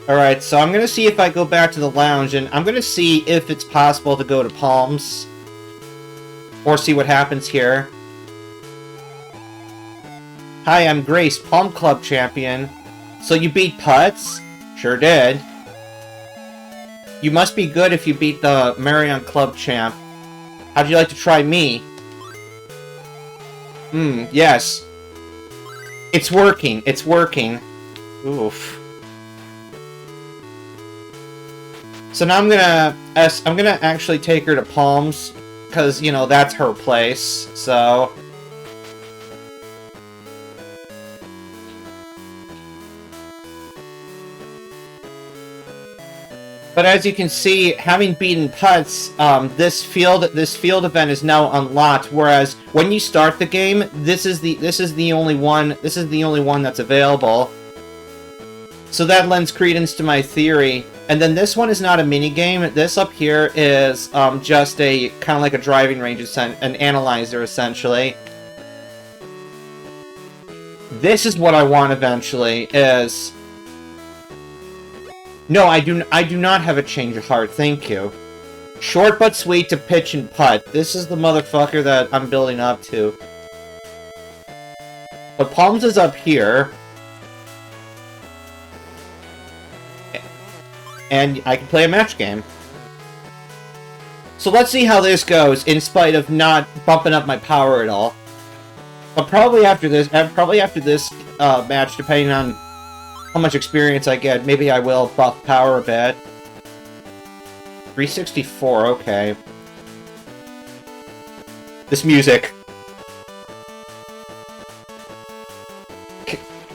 Alright, so I'm gonna see if I go back to the lounge, and I'm gonna see if it's possible to go to Palms. Or see what happens here. Hi, I'm Grace, Palm Club champion. So you beat Putts? Sure did. You must be good if you beat the Marion Club champ. How'd you like to try me? Yes. It's working, it's working. Oof. So now I'm gonna actually take her to Palms, because, you know, that's her place, so... But as you can see, having beaten Putts, this field event is now unlocked. Whereas when you start the game, this is the only one that's available. So that lends credence to my theory. And then this one is not a mini game. This up here is just a kind of like a driving range, an analyzer essentially. This is what I want eventually. Is no, I do not have a change of heart, thank you. Short but sweet to pitch and putt. This is the motherfucker that I'm building up to. But Palms is up here. And I can play a match game. So let's see how this goes, in spite of not bumping up my power at all. But probably after this match, depending on how much experience I get, maybe I will buff power a bit. 364, okay. This music.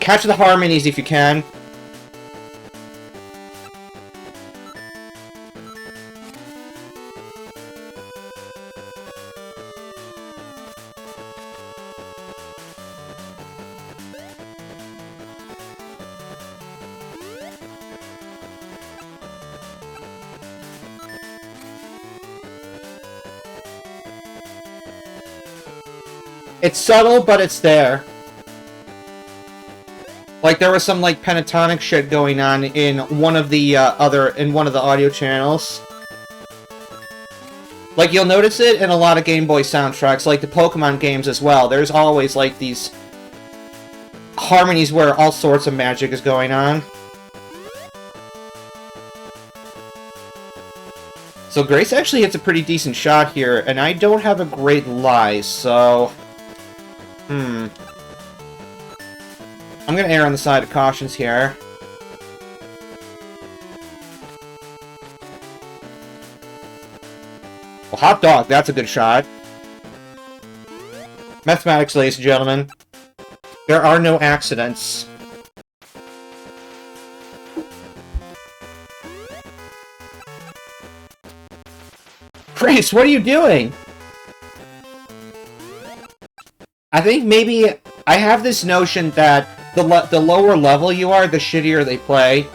Catch the harmonies if you can. It's subtle, but it's there. Like, there was some, like, pentatonic shit going on in one of the audio channels. Like, you'll notice it in a lot of Game Boy soundtracks, like the Pokemon games as well. There's always, like, these harmonies where all sorts of magic is going on. So Grace actually hits a pretty decent shot here, and I don't have a great lie, so... I'm gonna err on the side of cautions here. Well, hot dog, that's a good shot. Mathematics, ladies and gentlemen. There are no accidents. Grace, what are you doing? I think maybe I have this notion that the lower level you are, the shittier they play.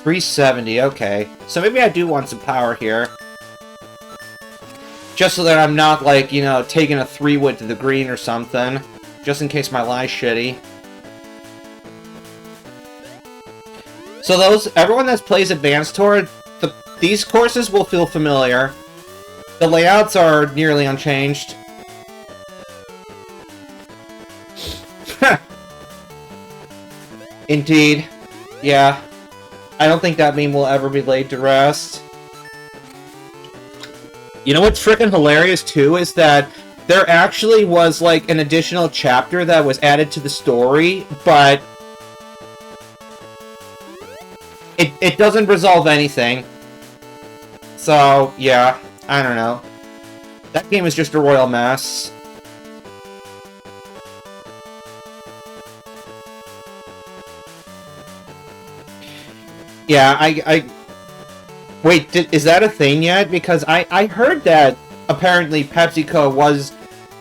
$370, okay. So maybe I do want some power here. Just so that I'm not, like, you know, taking a 3-wood to the green or something. Just in case my lie's shitty. So everyone that plays Advanced Tour, these courses will feel familiar. The layouts are nearly unchanged. Indeed. Yeah. I don't think that meme will ever be laid to rest. You know what's freaking hilarious, too, is that there actually was, like, an additional chapter that was added to the story, but it doesn't resolve anything. So, yeah, I don't know. That game is just a royal mess. Yeah, wait, is that a thing yet? Because I heard that apparently PepsiCo was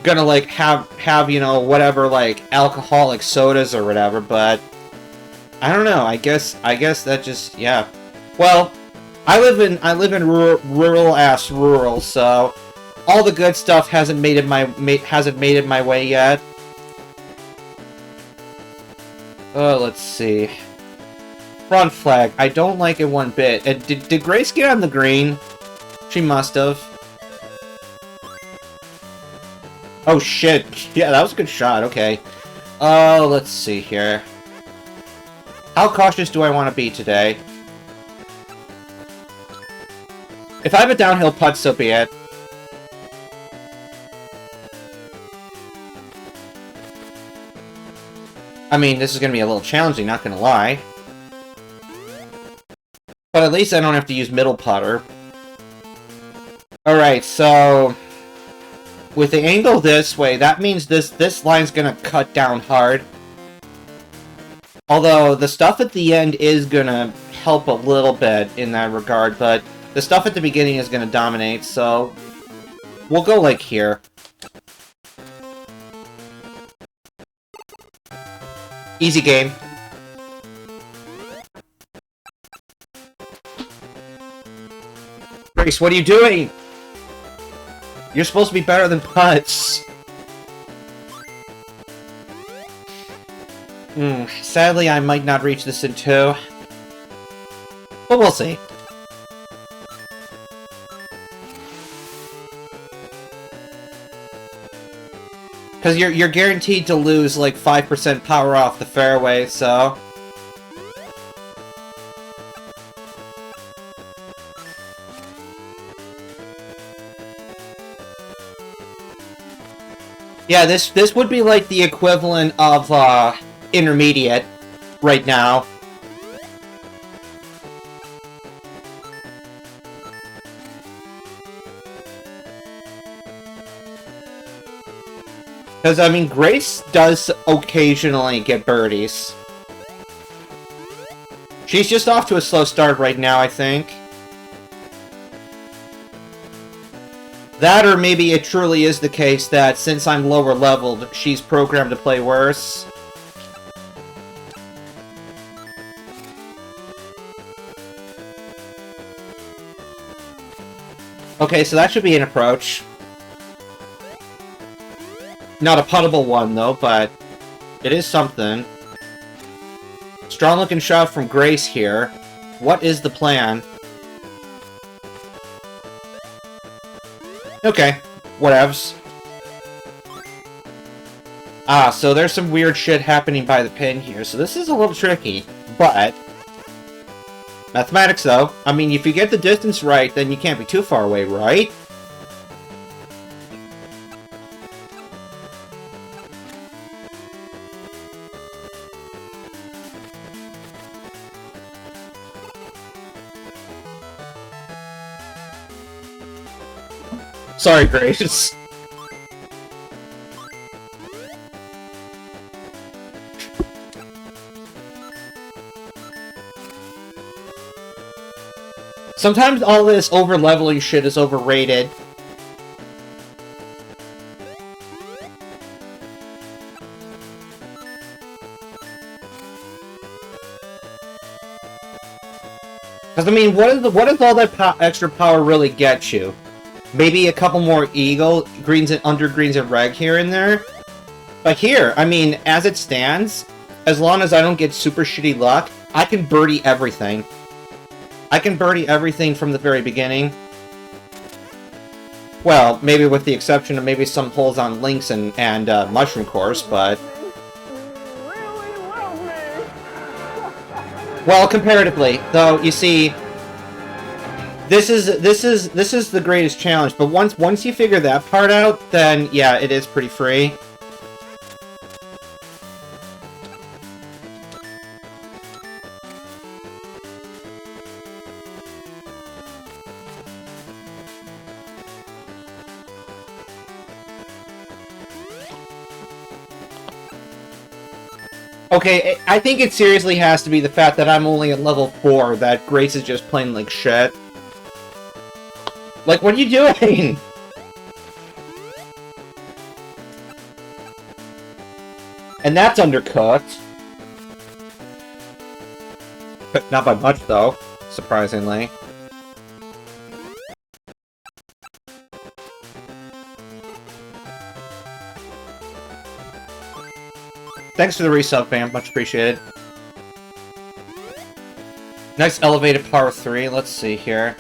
gonna, like, have, you know, whatever, like, alcoholic sodas or whatever, but I don't know. I guess that just, yeah. Well, I live in rural, so All the good stuff hasn't made it my way yet. Let's see. Front flag. I don't like it one bit. And did Grace get on the green? She must have. Oh shit. Yeah, that was a good shot. Okay. Let's see here. How cautious do I want to be today? If I have a downhill putt, so be it. I mean, this is going to be a little challenging, not going to lie. But at least I don't have to use middle putter. Alright, so... with the angle this way, that means this line's going to cut down hard. Although, the stuff at the end is going to help a little bit in that regard, but the stuff at the beginning is going to dominate, so... we'll go like here. Easy game. Grace, what are you doing? You're supposed to be better than putts. Sadly, I might not reach this in 2. But we'll see. Because you're guaranteed to lose, like, 5% power off the fairway, so... yeah, this would be, like, the equivalent of, intermediate right now. Because, I mean, Grace does occasionally get birdies. She's just off to a slow start right now, I think. That, or maybe it truly is the case that, since I'm lower leveled, she's programmed to play worse. Okay, so that should be an approach. Not a puttable one, though, but it is something. Strong-looking shot from Grace here. What is the plan? Okay, whatevs. Ah, so there's some weird shit happening by the pin here, so this is a little tricky, but... mathematics, though. I mean, if you get the distance right, then you can't be too far away, right? Sorry, Grace. Sometimes all this over-leveling shit is overrated. Because, I mean, what does all that extra power really get you? Maybe a couple more eagle greens and under greens and reg here and there. But here, I mean, as it stands, as long as I don't get super shitty luck, I can birdie everything. I can birdie everything from the very beginning. Well, maybe with the exception of maybe some holes on links and mushroom course, but... well, comparatively, though, you see... This is the greatest challenge, but once you figure that part out, then yeah, it is pretty free. Okay, I think it seriously has to be the fact that I'm only at level 4, that Grace is just playing like shit. Like, what are you doing? And that's undercooked. But not by much, though, surprisingly. Thanks for the resub, fam. Much appreciated. Nice elevated par 3. Let's see here.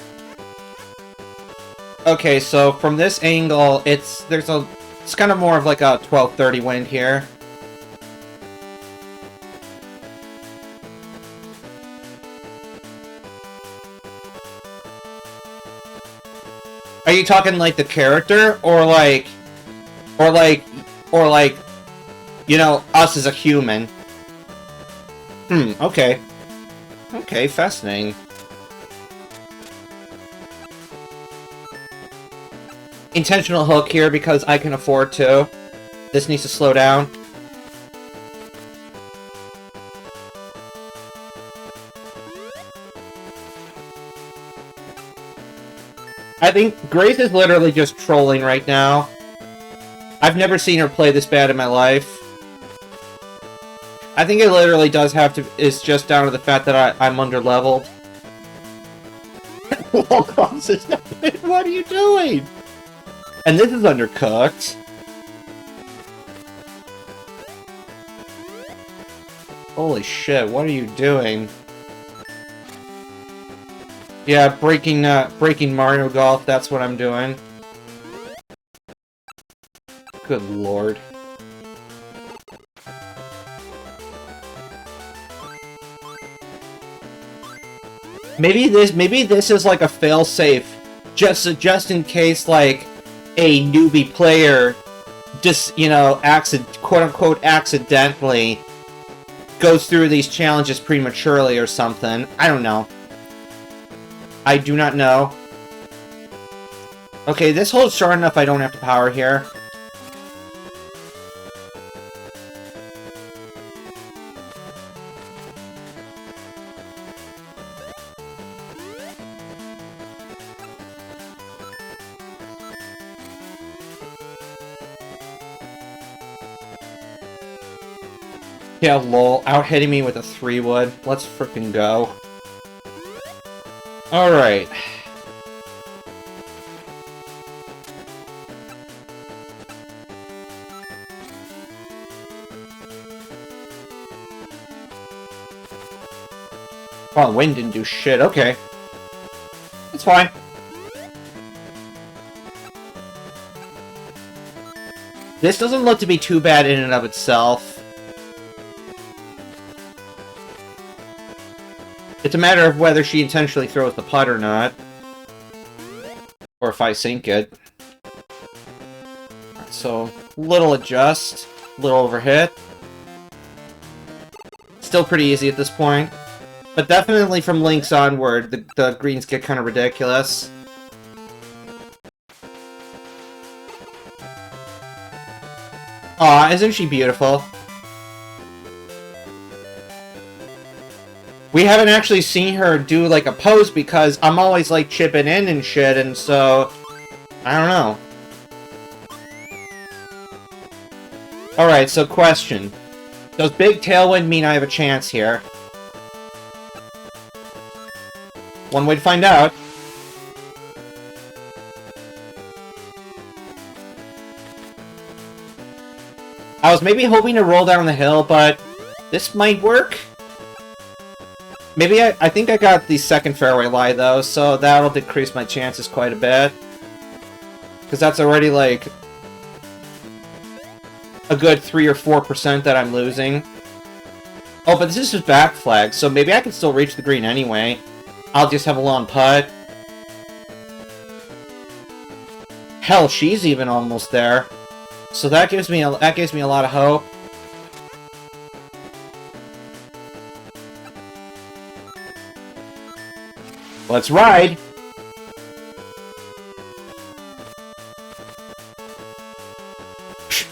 Okay, so from this angle, it's kind of more of like a 1230 wind here. Are you talking like the character, or like, you know, us as a human? Okay. Okay, fascinating. Intentional hook here because I can afford to. This needs to slow down. I think Grace is literally just trolling right now. I've never seen her play this bad in my life. I think it literally does have to... It's just down to the fact that I'm under-leveled. Wall crosses. What are you doing? And this is undercooked. Holy shit, what are you doing? Yeah, breaking Mario Golf, that's what I'm doing. Good lord. Maybe this is like a fail-safe, just in case, like, a newbie player just, you know, quote-unquote accidentally goes through these challenges prematurely or something. I don't know. I do not know. Okay, this hole's short enough I don't have to power here. Yeah, lol. Out-hitting me with a 3-wood. Let's frickin' go. Alright. Oh, the wind didn't do shit. Okay. It's fine. This doesn't look to be too bad in and of itself. It's a matter of whether she intentionally throws the putt or not. Or if I sink it. Alright, so, little adjust, little overhit. Still pretty easy at this point. But definitely from links onward, the greens get kind of ridiculous. Aw, isn't she beautiful? We haven't actually seen her do, like, a pose because I'm always, like, chipping in and shit, and so... I don't know. Alright, so question. Does big tailwind mean I have a chance here? One way to find out. I was maybe hoping to roll down the hill, but this might work. Maybe I think I got the second fairway lie, though, so that'll decrease my chances quite a bit. Because that's already, like, a good 3 or 4% that I'm losing. Oh, but this is just back flag, so maybe I can still reach the green anyway. I'll just have a long putt. Hell, she's even almost there. So that gives me a lot of hope. Let's ride!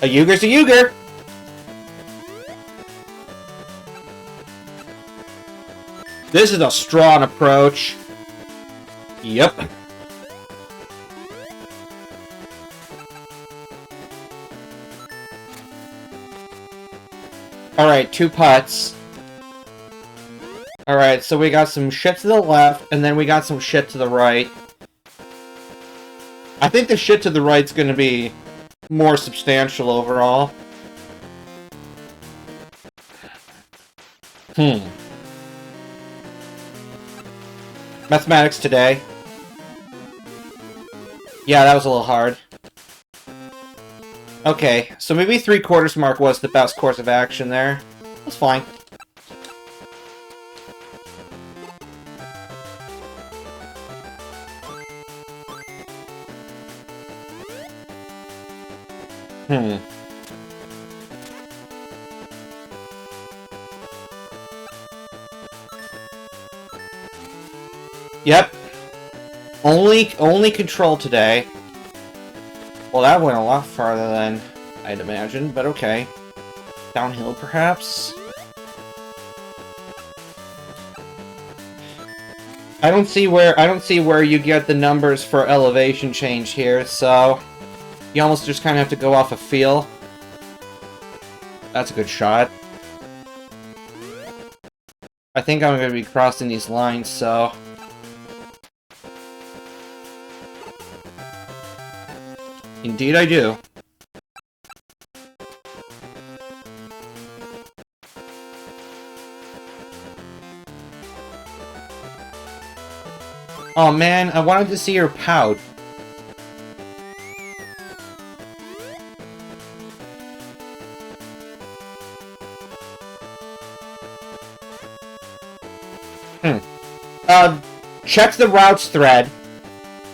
A Yuger's a Yuger! This is a strong approach. Yep. Alright, 2 putts. Alright, so we got some shit to the left, and then we got some shit to the right. I think the shit to the right's gonna be more substantial overall. Hmm. Mathematics today. Yeah, that was a little hard. Okay, so maybe 3/4 mark was the best course of action there. That's fine. Hmm. Yep. Only control today. Well, that went a lot farther than I'd imagined, but okay. Downhill, perhaps? I don't see where you get the numbers for elevation change here, so you almost just kind of have to go off a feel. That's a good shot. I think I'm going to be crossing these lines, so... Indeed I do. Oh man, I wanted to see her pout. Check the routes thread,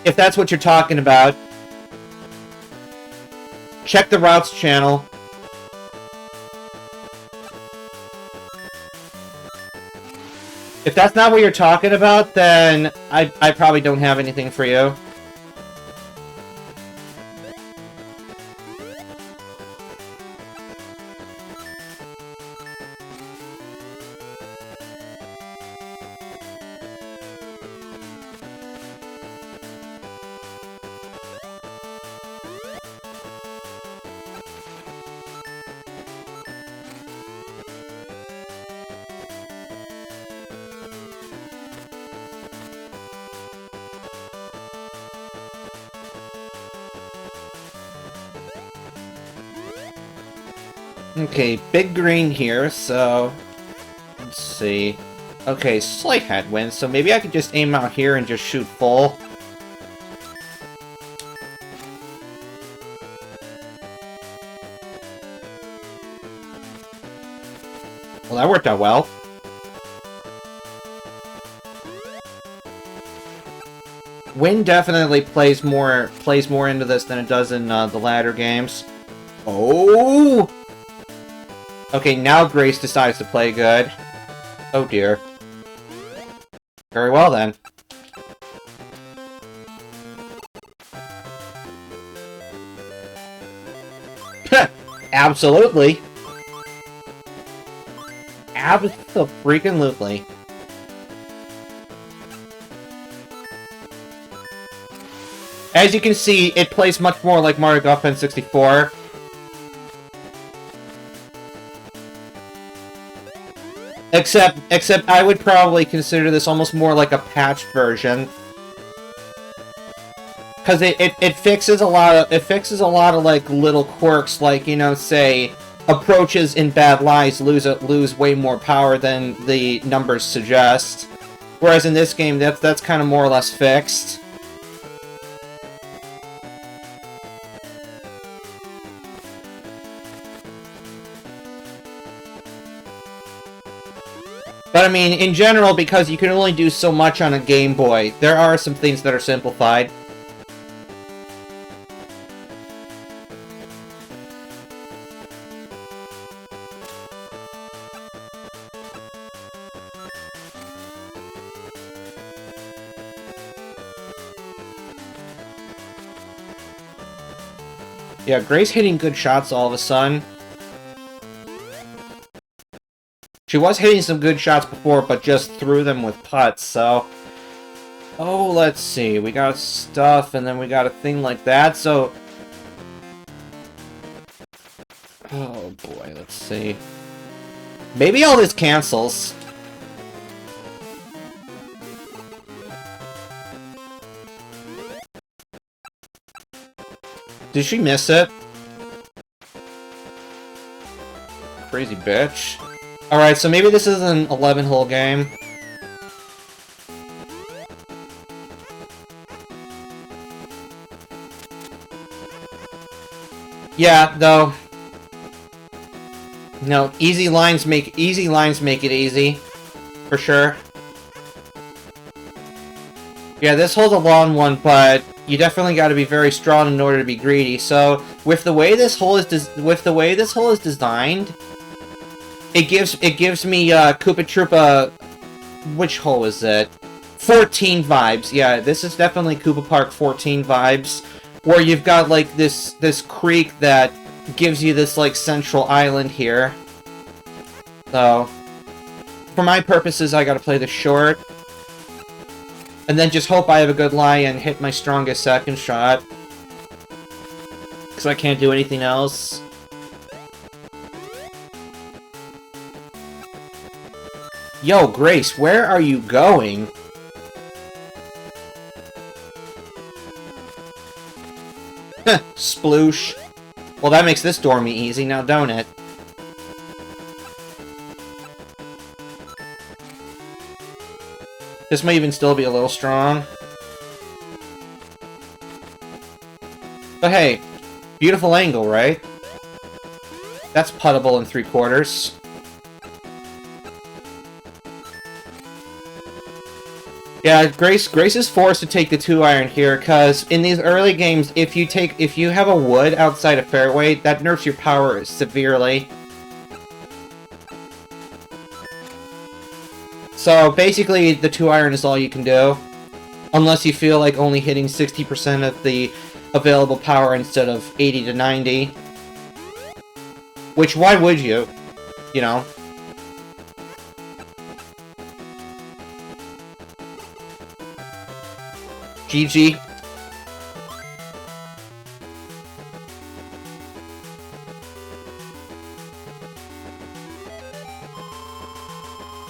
if that's what you're talking about. Check the routes channel. If that's not what you're talking about, then I probably don't have anything for you. Okay, big green here, so... Let's see. Okay, slight headwind, so maybe I could just aim out here and just shoot full. Well, that worked out well. Wind definitely plays more into this than it does in the latter games. Oh! Okay, now Grace decides to play good. Oh dear. Very well then. Absolutely. Abso-freaking-lutely. As you can see, it plays much more like Mario Golf N64. Except I would probably consider this almost more like a patched version. Because it fixes a lot of like little quirks, like, you know, say approaches in Bad Lies lose way more power than the numbers suggest. Whereas in this game that's kind of more or less fixed. But I mean, in general, because you can only do so much on a Game Boy, there are some things that are simplified. Yeah, Grace hitting good shots all of a sudden. She was hitting some good shots before, but just threw them with putts, so... Oh, let's see. We got stuff, and then we got a thing like that, so... Oh, boy, let's see. Maybe all this cancels. Did she miss it? Crazy bitch. Alright, so maybe this is an 11-hole game. Yeah, though. No, easy lines make it easy. For sure. Yeah, this hole's a long one, but you definitely got to be very strong in order to be greedy. So, with the way this hole is designed, it gives me Koopa Troopa. Which hole is it? 14 vibes. Yeah, this is definitely Koopa Park 14 vibes, where you've got like this creek that gives you this like central island here. So, for my purposes, I gotta play the short. And then just hope I have a good lie and hit my strongest second shot. Because I can't do anything else. Yo, Grace, where are you going? Sploosh. Well, that makes this dormy easy, now don't it? This may even still be a little strong. But hey, beautiful angle, right? That's puttable in 3/4. Yeah, Grace is forced to take the 2-iron here, because in these early games, if you have a wood outside a fairway, that nerfs your power severely. So basically, the 2-iron is all you can do, unless you feel like only hitting 60% of the available power instead of 80 to 90. Which, why would you? You know? GG.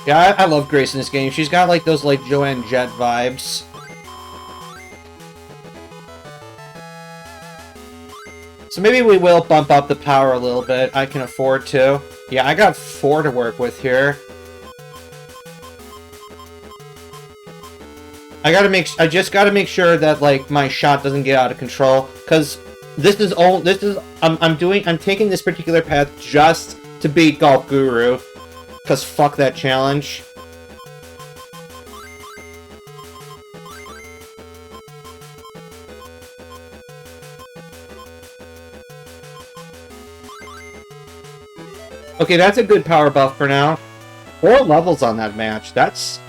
Yeah, I love Grace in this game. She's got like those like Joanne Jett vibes. So maybe we will bump up the power a little bit. I can afford to. Yeah, I got 4 to work with here. I just gotta make sure that like my shot doesn't get out of control, because I'm taking this particular path just to beat Golf Guru, because fuck that challenge. Okay, that's a good power buff for now. 4 levels on that match. That's